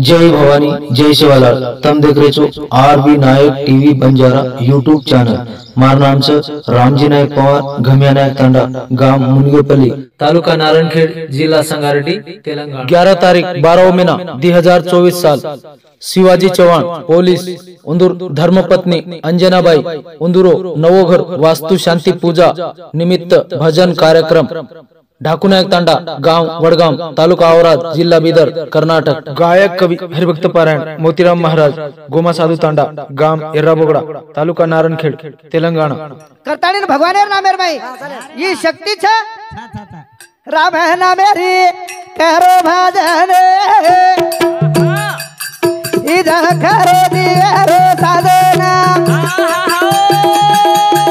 जय भवानी जय शिवालाल। तम देख रहे छो आरबी नायक टीवी बंजारा यूट्यूब चॅनल। मार नाम से रामजी नायक पवार, घमिया नायक तांडा, गांव मुनगेपल्ली, तालुका नारायणखेड, जिला संगारेड्डी, तेलंगाना। 11 तारीख 12 महीना 2024 साल। शिवाजी चौहान पोलीस उंदूर धर्मपत्नी अंजनाबाई उंदूरो नवोघर वास्तु शांती पूजा निमित्त भजन कार्यक्रम ढाकुनायक तांडा, गांव वडगाम, तालुका औराद, जिला बीदर, कर्नाटक। गायक कवि हरिभक्त पारायण मोतीराम महाराज, गोमा साधु तांडा, गांव एर्राबोगड़ा, तालुका नारायणखेड, तेलंगाना। करताड़ी भगवान नामेर भाई ये शक्ति छ राम है नामेरी करो भजन इधर करो दियो साधना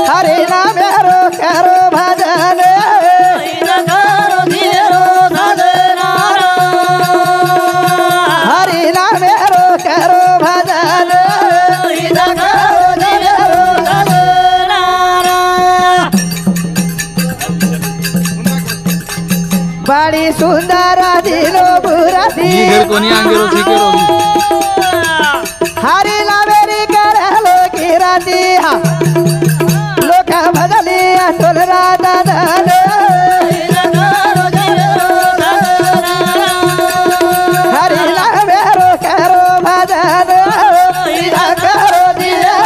हरे नामेरो करो भजन बड़ी सुंदर दिलो बुरा हरी लावेरी करलो की राती लोक भजली टोल राधा हरी लावेरो करो भजन करो दियो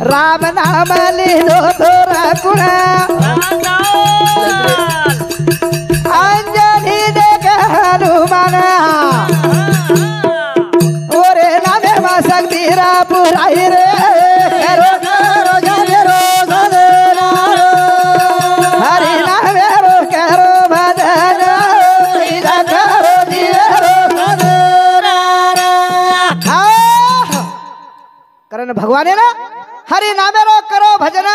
राम नाम लीलो तोरा कुणा अंजनी देख हनुमान ओरे नामे मा शक्तिरा पुराई रे करो करो जरो सदना हरि नामे रो करो भजन इदा करो दियो सदना करण भगवान है ना हरि नामेरो करो भजना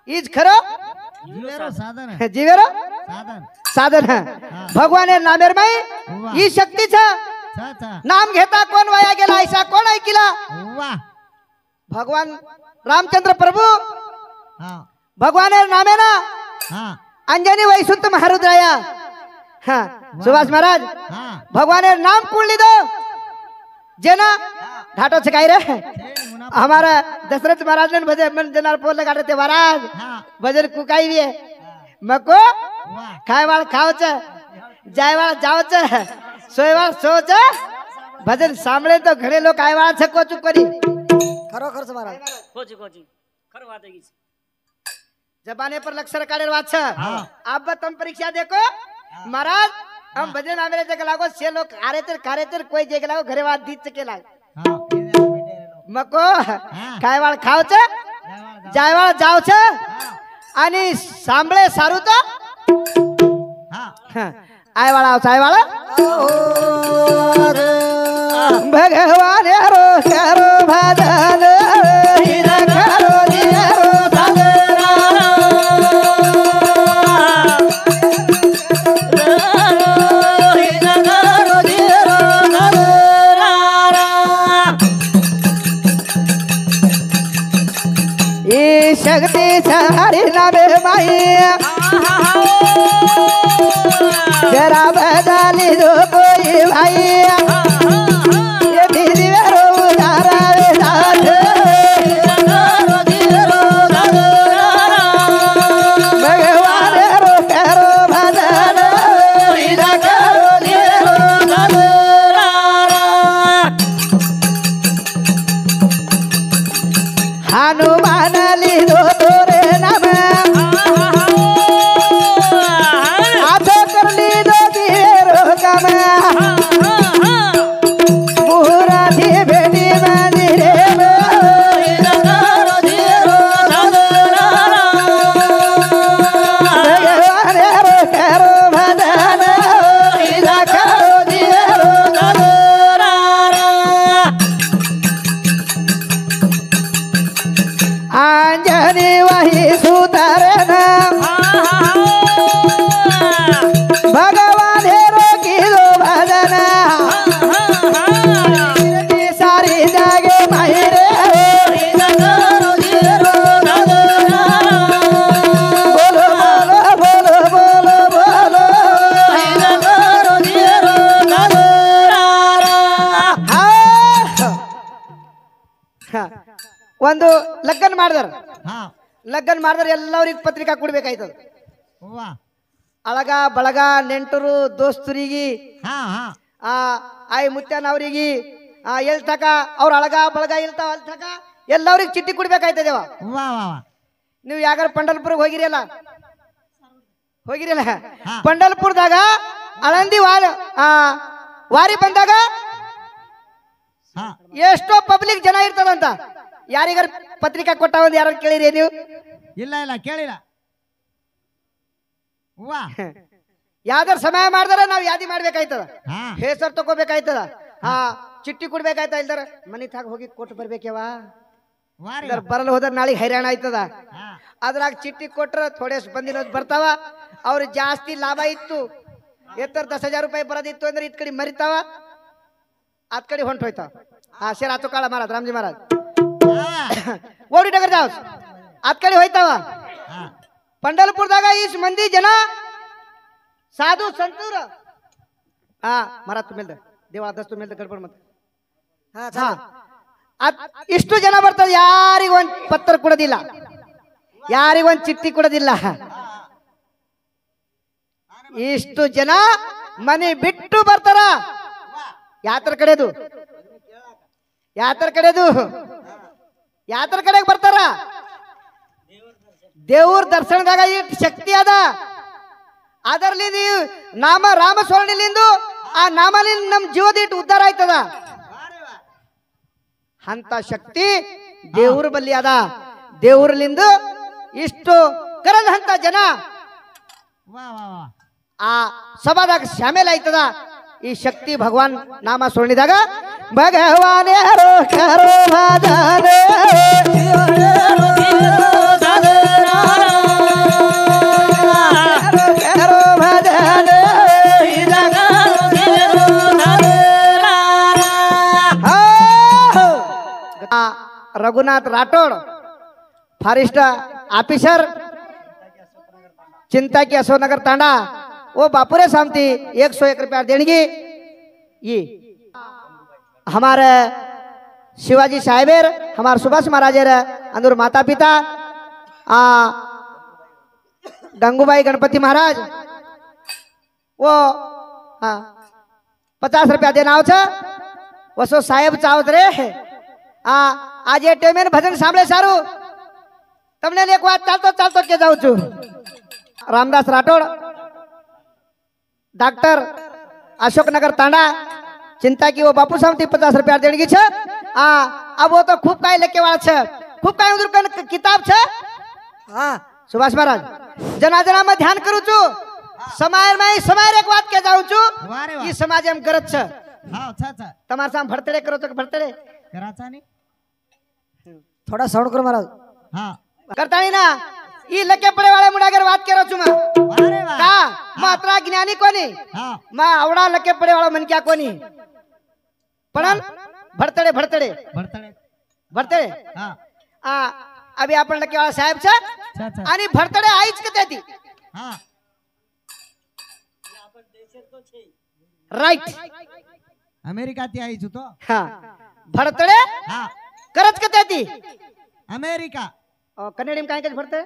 इज खरो जीवेरो साधन है जीवेरो साधन है भगवान नामेर में ये शक्ति छ नाम घेता कोण वाया गेला ऐसा कोण ऐकिला भगवान रामचंद्र प्रभु भगवान नामे ना अंजनी वैसुंत महारुद्राया सुभाष महाराज भगवान नाम कुण लीधो जेना ढाटो छकाई रे हमारा दशरथ महाराज ने भजन जनार पोल लगा रहे थे महाराज भजन कुकाई भी है मको खाए वाल खाओ च जाए वाल जाओ च सोए वाल सो च भजन सामने तो घरे लोग आए वाल छको चुप करी खरो खर से महाराज कोची खर बात है जबाने पर लक्षण काढ़े बात छ अब तुम परीक्षा देखो महाराज हम भजन आमेरे जगह लागो से लोग कारे तेर कोई जगह लागो घरे बात दीत के लाग मको काय वाळ खाव छ जाय वाळ जाव छ आणि सांभळे सारू तो आय वाळ आव आय वाळ भगवान रो करो भजन हिरा करो दियो शक्ति हरि नामे माई जरा बदली दो कोई भाई ये दीदी रो तारा साथ भगवान रो करो भजन इदा करो दियो हनुमान लीधो तोरे नाम आधो कर लीधो दियो काम ಒಂದು ಲಗ್ನ ಮಾಡಿದಾರ ಹಾ ಲಗ್ನ ಮಾಡಿದ್ರೆ ಎಲ್ಲರಿಗೆ ಪತ್ರಿಕಾ ಕೊಡ್ಬೇಕಾಯ್ತದ ಹೂವಾ ಅಳಗ ಬಳಗ ನೆಂಟರು ದೋಸ್ತರಿಗೆ ಹಾ ಹಾ ಆಯ್ ಮುತ್ಯನವ್ರಿಗೆ ಎಲ್ ತಕ ಅವ್ರ ಅಳಗ ಬಳಗ ಇಲ್ತಾವ ಅಲ್ ತಕ ಎಲ್ಲರಿಗೆ ಚಿಟ್ಟಿ ಕೊಡ್ಬೇಕಾಯ್ತದೇವ ವಾ ವಾ ನೀವು ಯಾಗಾರ ಪಂಡಲ್ಪುರ್ಗೆ ಹೋಗಿರಲ್ಲ ಹೋಗಿರಲ್ಲ ಹಾ. ಪಂಡಲ್ಪುರದಾಗ ಅಳಂದಿ ವಾರಿ ಬಂದಾಗ ಹಾ ಎಷ್ಟೋ ಪಬ್ಲಿಕ್ ಜನ ಇರ್ತದಂತ ಯಾರಿಗಾರ ಪತ್ರಿಕಾ ಕೊಟ್ಟಾವಂದ್ ಯಾರು ಕೇಳಿರಿ ನೀವು ಇಲ್ಲ ಇಲ್ಲ ಕೇಳಿಲ್ಲ ಹೂವಾ ಯಾವ್ದಾರ ಸಮಯ ಮಾಡಿದ್ರೆ ನಾವು ಯಾದಿ ಮಾಡ್ಬೇಕಾಯ್ತದ ಹಾ ಹೆಸರು ತಗೋಬೇಕಾಯ್ತದ ಚಿಟ್ಟಿ ಕೊಡ್ಬೇಕಾಯ್ತ ಇಲ್ದಾರ ಮನಿ ತಾಗ ಹೋಗಿ ಕೊಟ್ಟು ಬರ್ಬೇಕವ ವಾರಿ ಬರಲ್ ಹೋದ್ರ ನಾಳೆ ಹೈರಾಣ ಆಯ್ತದ ಹಾ ಅದ್ರಾಗ ಚಿಟ್ಟಿ ಕೊಟ್ರ ಥೋಡೆ ಬಂದಿನ ಬರ್ತಾವ ಅವ್ರು ಜಾಸ್ತಿ ಲಾಭ ಇತ್ತು ಎತ್ತರ 10,000 ರೂಪಾಯಿ ಬರೋದಿತ್ತು ಅಂದ್ರೆ ಇತ್ ಕಡೆ ಮರಿತಾವ ಅತ್ ಕಡೆ ಹೊಂಟೋಯ್ತಾವ ಶೇರ್ ಆತು ಕಾಳ ಮಹಾರಾಜ್ ರಾಮ್ಜಿ ಮಹಾರಾಜ್ ಓಡಿ ಡಗರ್ ಜಾವ್ ಅತ್ ಕಡೆ ಹೋಯ್ತಾವ ಹಾ पंढरपूरದಾಗ इस मंदी जन साधु संतूर महाराज तुम्हें देवा दस तुम्हें गड़बड़ मत ಇಷ್ಟು ಜನ ಬರ್ತದೆ ಯಾರಿಗೂ ಒಂದು ಪತ್ರ ಕೊಡೋದಿಲ್ಲ ಯಾರಿಗೂ ಒಂದು ಚಿಟ್ಟಿ ಕೊಡೋದಿಲ್ಲ ಇಷ್ಟು ಜನ ಮನೆ ಬಿಟ್ಟು ಬರ್ತಾರ ಯಾತ್ರ ಕಡೆದು ಯಾತ್ರ ಕಡೆಗೆ ಬರ್ತಾರ ದೇವ್ರ ದರ್ಶನದಾಗ ಇಷ್ಟು ಶಕ್ತಿ ಅದ ಅದರಲ್ಲಿ ನೀವು ನಾಮ ರಾಮಸ್ಮರಣೆಲಿಂದು ಆ ನಾಮಲಿಂದ ನಮ್ಮ ಜೀವದ ಇಟ್ಟು ಉದ್ಧಾರ ಆಯ್ತದ ಅಂತ ಶಕ್ತಿ ದೇವ್ರ ಬಲ್ಲಿ ಅದ ದೇವ್ರಲಿಂದ ಇಷ್ಟು ಕರೆದಂತ ಜನ ವಾ ವಾ ವಾ ಆ ಸಭಾದಾಗ ಶಾಮೇಲ್ ಆಯ್ತದ ಈ ಶಕ್ತಿ ಭಗವಾನ್ ನಾಮ ಸುಣಿದಾಗ ಭಗವಾನೇ ಹರೋ ಕರೋ ಭಜನೆ ಕರೋ ಭಜನೆ रघुनाथ राठौड़ फॉरेस्ट ऑफिसर चिंता की अशोकनगर तांडा वो बापुरे सामती 101 रुपया देणगी ये हमारे शिवाजी साहेबर हमारे सुभाष महाराजर अंदर माता पिता गंगूबाई गणपति महाराज वो 50 रुपया देना वसो साहेब चावत रे आज ये टेमेन भजन सांभळे सारू तमने एक बात चालतो चालतो के जाऊ छू रामदास राठौड़ डॉक्टर अशोकनगर तांडा चिंता की वो बापू सामती 50 रुपया देणगी छे अब वो तो खूब काय लेके वाला छे खूब काय उधर किताब छे सुभाष महाराज जना जना में ध्यान करू छू समाज एक बात के जाऊ छू ई समाज में गरज छे हां अच्छा अच्छा तमार साम भरतड़े करो तो भरतड़े कराचा नहीं थोड़ा साउंड करो महाराज हाँ करता नहीं ना ये लके पड़े वाले मुडागर बात करो छू वारे वाह का मात्रा ज्ञानी कोनी हाँ मा आवड़ा लके पड़े वाला मन क्या कोनी पणन भरतड़े भरतड़े बर्तडे भरतड़े हाँ अभी आपण लके वाला साहेब छे अच्छा अच्छा आणि भरतड़े आईच कते ती हाँ राइट अमेरिका ती आई तो हाँ भरतड़े हाँ करत कते ती अमेरिका कन्नडी में काय काय भरतड़े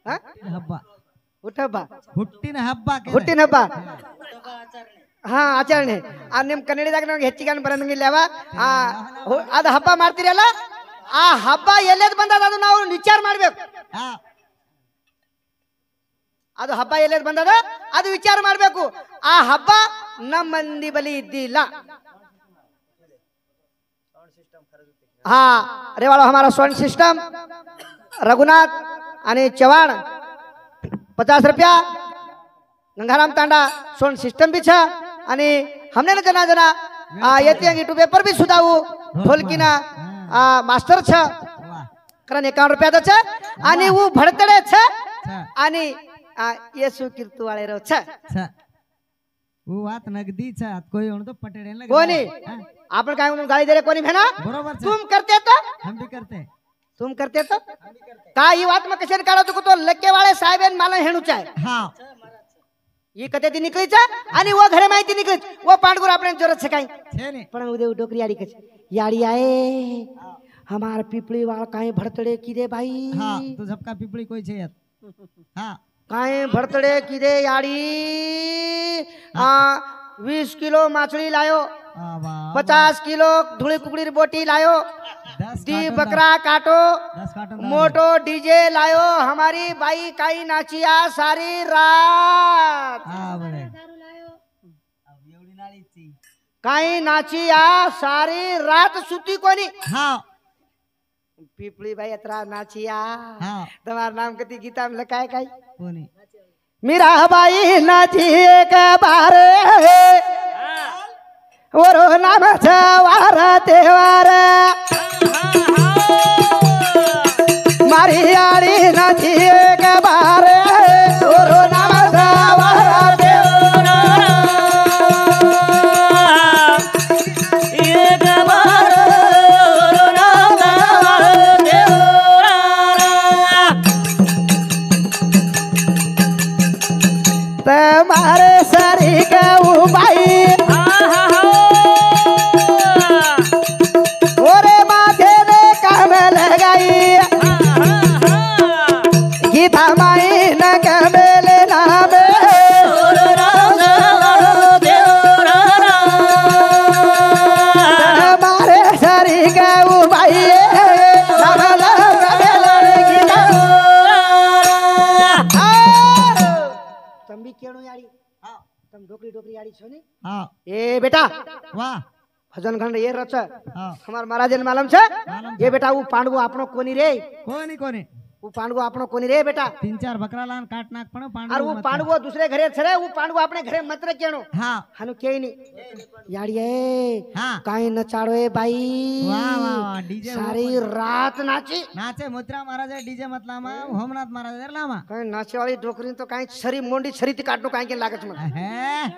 हाँ हब्बा उठबा ಹುಟ್ಟಿನ ಹಬ್ಬ ಹುಟ್ಟಿನ ಹಬ್ಬ ಹಾ ಆಚರಣೆ ನಿಮ್ ಕನ್ನಡದಾಗ ನಮ್ಗೆ ಹೆಚ್ಚಿಗೆ ಬರಂಗಿಲ್ಲವ ಅದು ಹಬ್ಬ ಮಾಡ್ತೀರಲ್ಲ ಆ ಹಬ್ಬ ಎಲ್ಲೆದ್ ಬಂದದ ಅದು ನಾವು ವಿಚಾರ ಮಾಡ್ಬೇಕು ಹಾ ಅದು ಹಬ್ಬ ಎಲ್ಲೆದ್ ಬಂದದ ಅದು ವಿಚಾರ ಮಾಡ್ಬೇಕು ಆ ಹಬ್ಬ ನಮ್ಮ ಮಂದಿ ಬಲಿ ಇದ್ದಿಲ್ಲ हाँ अरे वाला हमारा साउंड सिस्टम रघुनाथ आणि चव्हाण 50 रुपया गंगाराम तांडा साउंड सिस्टम भी छा आणि हमने जना जना येते यूट्यूब पेपर भी सुधावू ढोलकीना मास्टर छ कारण 51 रुपया छ आणि वो भडतडे छ आणि येसु कीर्तू वाले रो छ वो बात नगदी छ कोई होण तो पटेड़े लगे कोणी आपण काय म्हणून गाली दे रे कोणी भेना बरोबर तुम करते तो हम भी करते तुम करते तो का ही बात में कशे काढो तो लक्के वाले साहेबन मला हेणूच आहे हाँ ही कते ती निकळीचा आणि वो घरे माहिती निकळी वो पांडगुर आपण जरूरत छे काय छे ने पण उदे डोकरी याडी कशी याडी आहे हमार पिपळी वाळ काय भडतडे किदे बाई हा तो झपका पिपळी कोई छे हा काय भडतडे किदे याडी 20 किलो माछली लायो 50 किलो धुळी कुकड़ी बोटी लायो 10 बकरा काटो 10 कार्टन मोटो डीजे लायो हमारी बाई काई नाचिया सारी रात हा बरे एवढी नाळीची काई नाचिया सारी रात सुती कोनी हा पिपली बाई अतरा नाचिया हा तुम्हार नाम कती गीता में लखाय काय कोणी मीरा बाई नाची एक बार ओरो नाम वार तेवार मारी आड़ी नाची एक बार ओरो नाम वार तेवार एक बार ओरो नाम वार तेवार तुम्हारे सरी कहू भाई ओरे माथे ने काम लगाई गीता माई न कमेले नाम तुम्हारे सरी कहू भाई तम भी केणो याड़ी तम डोकरी डोकरी याड़ी छो ने हाँ ए बेटा वाह भजन खंड ये रच हाँ हमार महाराज ने मालूम छे ये बेटा वो पांडवो आपनो कोनी रे कोणी वो पांडवो आपनो कोनी रे बेटा 3-4 बकरा लान काट नाक पण और वो पांडवो दूसरे घरे छरे वो पांडवो अपने घरे मत रे केणो हाँ हनु के नी याड़ी ए हाँ काई नचाड़ो ए भाई वाह वाह वाह डीजे सारी रात नाची नाचे मुद्रा महाराज डीजे मतलामा होमनाथ महाराज एरलामा काई नाचे वाली डोकरी तो काई छरी मोंडी छरी ती काटनो काई के लागत मन है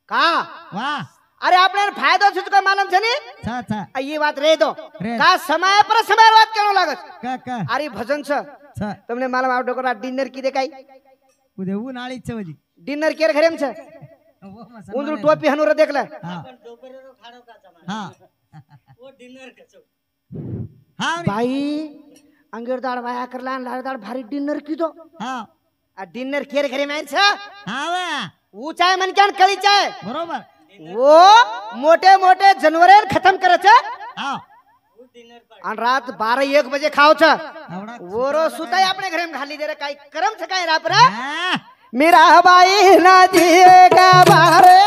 का वाह अरे आपने फायदो छ को मालूम छ नी छ ये बात रे दो रे। का समय पर समय बात केनो लागत का अरे भजन छ छ तुमने मालूम आ डोकरा डिनर की देखाई उदे ऊ नाळी छवजी डिनर केर घरे में छ वो मसा उंदरू टोपी हनुर देखले हां हां वो डिनर कचो हां भाई अंगेर दाड़ वाया करला लाड़ दाड़ भारी डिनर की दो हां आ डिनर केर घरे में छ हां वा ऊ चाय मन क्यान कळी चाय बरोबर वो मोटे मोटे जानवरेन खत्म करे छ हां आणि रात 12-1 बजे खाओ छ आवडा वोरो सुताई अपने घरे में घाली दे रे काय करम छ काय राप रे हां मीरा बाई ना दिए का बारे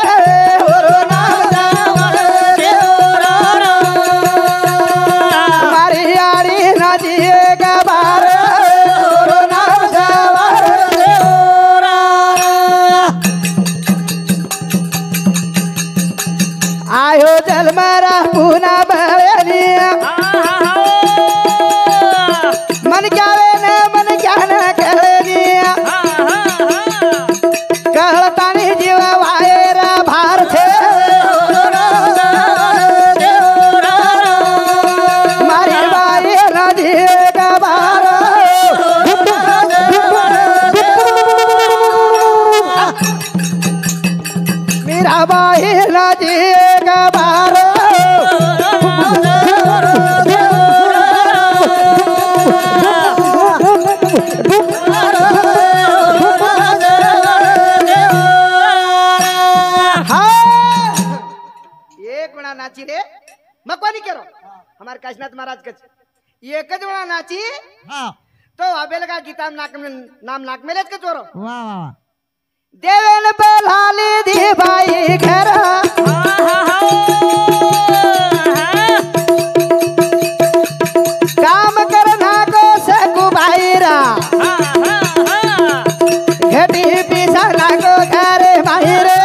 वोरो नाम जावल देवरा मारी यारी ना दिए का बारे वोरो नाम जावल देवरा आयो जल मारा पुना बळनी मन क्या वे ने मन क्या न करनी कहतानी जीव वायरा भार छे मारी बाई नदी का बार मेरा बाई नदी का बार नाची रे मकवानी करो हमारे काशीनाथ महाराज कच एक ज वेळा नाची हां तो अबेल का गीता नाम नाक में लेच के चोरो वाह वाह देवेन बलाली दी भाई घर काम करना को सकू भाईरा घटी पिसना को घर भाईरे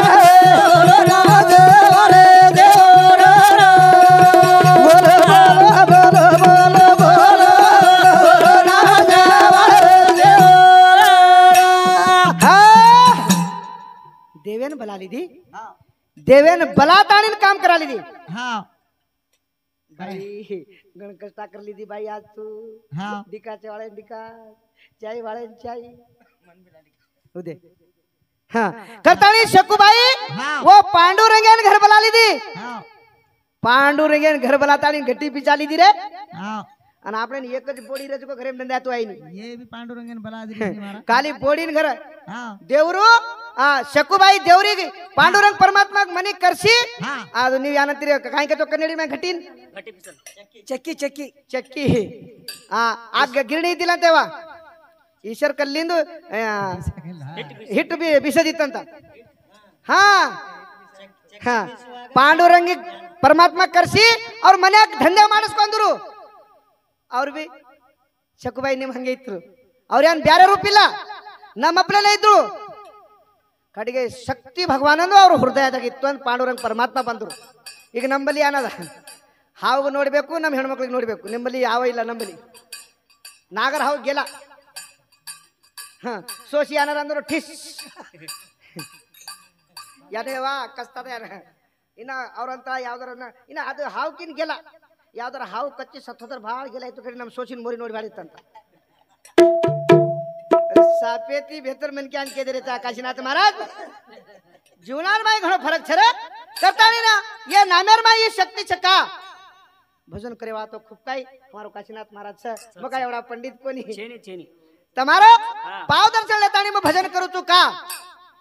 देवेन बला लीधी देवेन बलाताणीन काम करा लीधी हां भाई गण कष्टा कर लीधी भाई आज तू हां डिकाचे वाले डिका चाय वाले चाय उदे हाँ करताणी शकू भाई हाँ। वो पांडुरंगन घर बला लीधी हां पांडुरंगेन घर बलाता आणि गट्टी पिचाली दी रे हाँ आणि आपण एकच बोडी रे तुको घरे नंदा तू आई ये भी पांडुरंगन बला दी मारा काली बोडी घर हाँ देवरू शकुबाई देवरी पांडुरंग परमात्मा मनी करसी हाँ आज नी यानंतर काय का तो कन्नडी में घटीन चक्की चक्की चक्की आग गिरणी दिला तेव्हा ईश्वर कल्लिंदु हिट बिसदिತ್ತಂತ हाँ हाँ पांडुरंगी परमात्मा करसी और मने धंधे ಮಾಡಿಸ್ಕೊಂಡ್ರು ಅವ್ರು ಬಿ ಶಕುಬಾಯಿ ನಿಮ್ ಹಂಗೆ ಇದ್ರು ಅವ್ರ ಏನ್ ಬ್ಯಾರೆ ರೂಪಿಲ್ಲ ನಮ್ಮ ಅಪ್ಪಲೇ ಇದ್ರು ಕಡೆಗೆ ಶಕ್ತಿ ಭಗವಾನನು ಅವ್ರ ಹೃದಯದಾಗ ಇತ್ತು ಅಂತ ಪಾಂಡುರಂಗ ಪರಮಾತ್ಮ ಬಂದ್ರು ಈಗ ನಂಬಲ್ಲಿ ಏನದ ಹಾವು ನೋಡ್ಬೇಕು ನಮ್ಮ ಹೆಣ್ಮಕ್ಳಿಗೆ ನೋಡ್ಬೇಕು ನಿಮ್ಮಲ್ಲಿ ಯಾವ ಇಲ್ಲ ನಂಬಲ್ಲಿ ನಾಗರ ಹಾವು ಗೆಲ ಹ ಸೋಸಿ ಏನಾರ ಅಂದ್ರು ಠಿಸ್ ಯಾನೇವಾ ಕಸ್ತದ ಯಾನ ಇನ್ನ ಅವ್ರಂತ ಯಾವ್ದಾರ ಇನ್ನ ಅದು ಹಾವುಕಿನ ಗೆಲ ಯಾವ್ದಾರ ಹಾವು ಕಚ್ಚಿ ಸತ್ತೋದ್ರ ಭಾಳ ಗೆಲ ಇತ್ತು ಕಡೆ ನಮ್ಮ ಸೋಸಿನ ಮೋರಿ ನೋಡಿ ಮಾಡಿತ್ತಂತ सापेती बेहतर मन के के दे रहे काशीनाथ महाराज जीवनार में घणो फरक छे करता नहीं ना ये नामेर में ये शक्ति छका भजन करेवा तो खूब काय हमारो काशीनाथ महाराज छे मका एवढा पंडित कोणी छेनी छेनी तमारो पाव दर्शन लेतानी में भजन करू तू का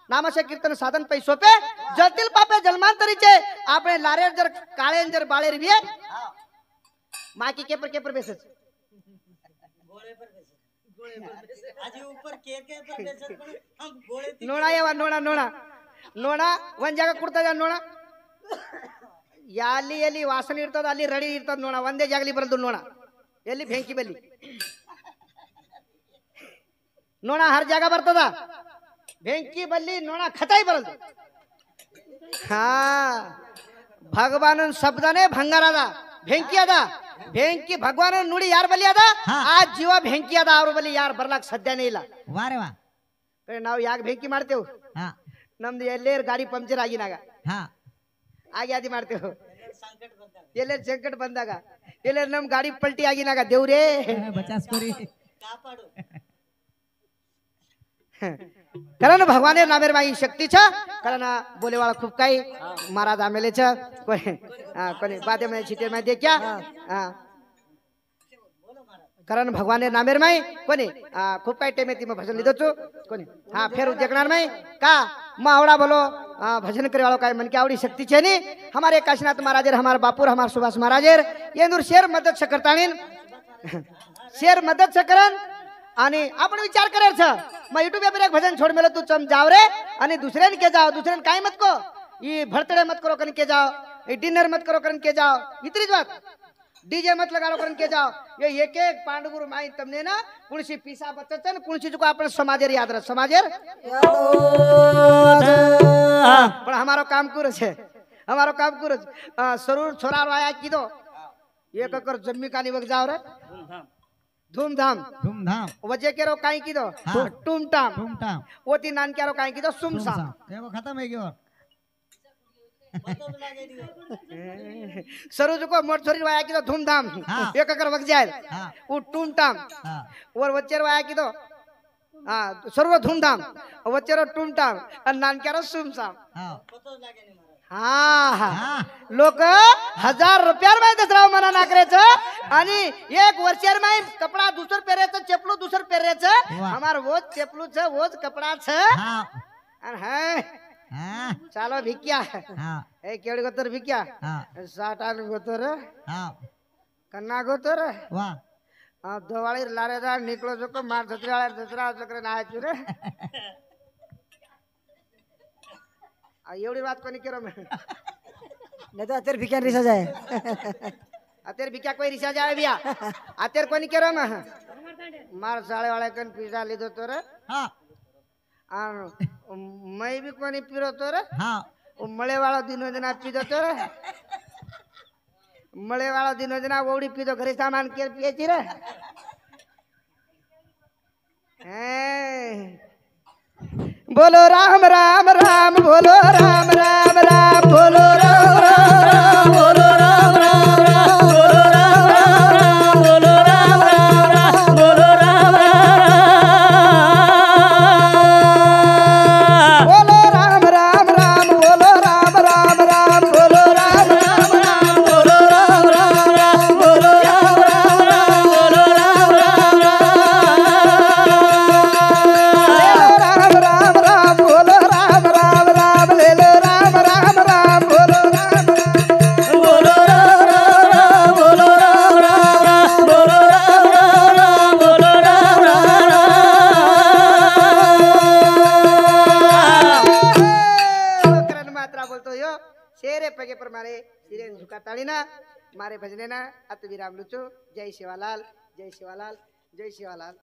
नामाचे कीर्तन साधन पैसो पे जलतील पापे जन्मांतरीचे आपणे लारेर जर काळेन जर बाळेर बिये माकी केपर केपर बेसच ನೋಣ ಯಾವ ನೋಣ ನೋಣ ನೋಣ ಒಂದ್ ಜಾಗ ಕೊಡ್ತದ ನೋಣ ಎಲ್ಲಿ ಎಲ್ಲಿ ವಾಸನೆ ಇರ್ತದ ಅಲ್ಲಿ ರೆಡಿ ಇರ್ತದ ನೋಣ ಒಂದೇ ಜಾಗಲಿ ಬರಲ್ದು ನೋಣ ಎಲ್ಲಿ ಬೆಂಕಿ ಬಲ್ಲಿ ನೋಣ ಹರ್ ಜಾಗ ಬರ್ತದ ಬೆಂಕಿ ಬಲ್ಲಿ ನೋಣ ಖತಾಯಿ ಬರಲ್ದು ಹಾ ಭಗವಾನನ ಶಬ್ದನೇ ಭಂಗಾರ ಅದ ಬೆಂಕಿ ಅದ ಬೆಂಕಿ ಭಗವಾನ ನುಡಿ ಯಾರ ಬಲಿ ಅದ ಆ ಜೀವ ಬೆಂಕಿ ಅದ ಅವ್ರ ಬಲಿ ಯಾರು ಬರ್ಲಾಕ್ ಸಾಧ್ಯನೇ ಇಲ್ಲ ವಾರೆ ವಾ ನಾವು ಯಾಕೆ ಬೆಂಕಿ ಮಾಡ್ತೇವು ನಮ್ದು ಎಲ್ಲೇರ್ ಗಾಡಿ ಪಂಕ್ಚರ್ ಆಗಿನಾಗ ಆಗಿ ಆದಿ ಮಾಡ್ತೇವು ಎಲ್ಲೇರ್ ಸಂಕಟ ಬಂದಾಗ ಎಲ್ಲೇರ್ ನಮ್ ಗಾಡಿ ಪಲ್ಟಿ ಆಗಿನಾಗ ದೇವ್ರೇ ಬಚಾಸ್ಕೋರಿ कारण भगवान नामेर माई शक्ती छ कारण बोलेवाळा खूप काही महाराज आमेले छ कोणी बादे में छिटे में दे क्या कारण भगवान नामेर माई कोणी खूप काही टेमे ती भजन लिदो छु कोणी हा फेर देखणार माई का मावडा बोलो भजन करे वाळो काय मन की आवडी शक्ती छे नी हमारे काशीनाथ महाराजर हमार बापूर हमार सुभाष महाराजर येंदूर शेर मदत छ करताणीन शेर मदत छ करन आणि आपण विचार करायच मग युट्यूब पर एक भजन छोड़ मेलो तू चम जाव रे आणि दुसऱ्यान के जाओ दुसऱ्यान काय मत को ये भरतड़े मत करो कन के जाओ ये डिनर मत करो कन के जाओ इतनी बात डीजे मत लगाओ कन के जाओ ये एक एक पांडुगुरु माई तमने ना कुणसी पीसा बचतन कुणसी को आपण समाजेर याद रह समाजेर पण हमारो काम कुर छे हमारो काम कुर सरूर छोरा वाया कीदो एक कर जम्मी कानी वग जाओ रे धूमधाम धूमधाम वजे केरो काई कीदो टूमटाम टूमटाम ओती नान केरो काई कीदो सुमसाम वो खत्म है गयो सरोज को मोट छोरी वाया कीदो धूमधाम एक कर वग जाए वो टूमटाम और वच्चेर वाया कीदो हां सर्व धूमधाम वच्चेरो टूमटाम और नान केरो सुमसाम हाँ लोक 1000 रुपयार में दसरा मना ना करायचं आणि एक वर्षार में कपडा दुसर पेरायचं चपलू दुसर पेरायचं हमार वोच चपलू छ वोच कपडा छ आणि हाय चालो भिक्या ए केवढी गोतर भिक्या 60 गोतर कन्ना गोतर वाह दोवाळी लारेदार निकलो जो को मार दसरा चक्र ना आहे रे एवढी बात कोणी केरो मैं नहीं तो अतेर भिक्या रिसा जाए अतेर भिक्या कोई रिसा जाए बिया अतेर कोणी केरो मैं मार साळे वाले कन पिज्जा लिदो तो रे हां मैं भी कोणी पिरो तो रे हां मळे वाला दिनो जना पिदो तो रे मळे वाला दिनो जना ओडी पिदो घरी सामान के पियची रे बोलो राम राम राम बोलो राम राम राम बोलो राम राम राम बोलो राम राम राम बोलो राम राम राम बोलो राम राम राम बोलो राम राम राम बोलो राम राम राम बोलो राम राम राम बोलो शेरे पगे पर मारे सिरे झुका ताड़ीना मारे भजने ना अत विराम लुचो जय शिवालाल जय शिवालाल जय शिवालाल।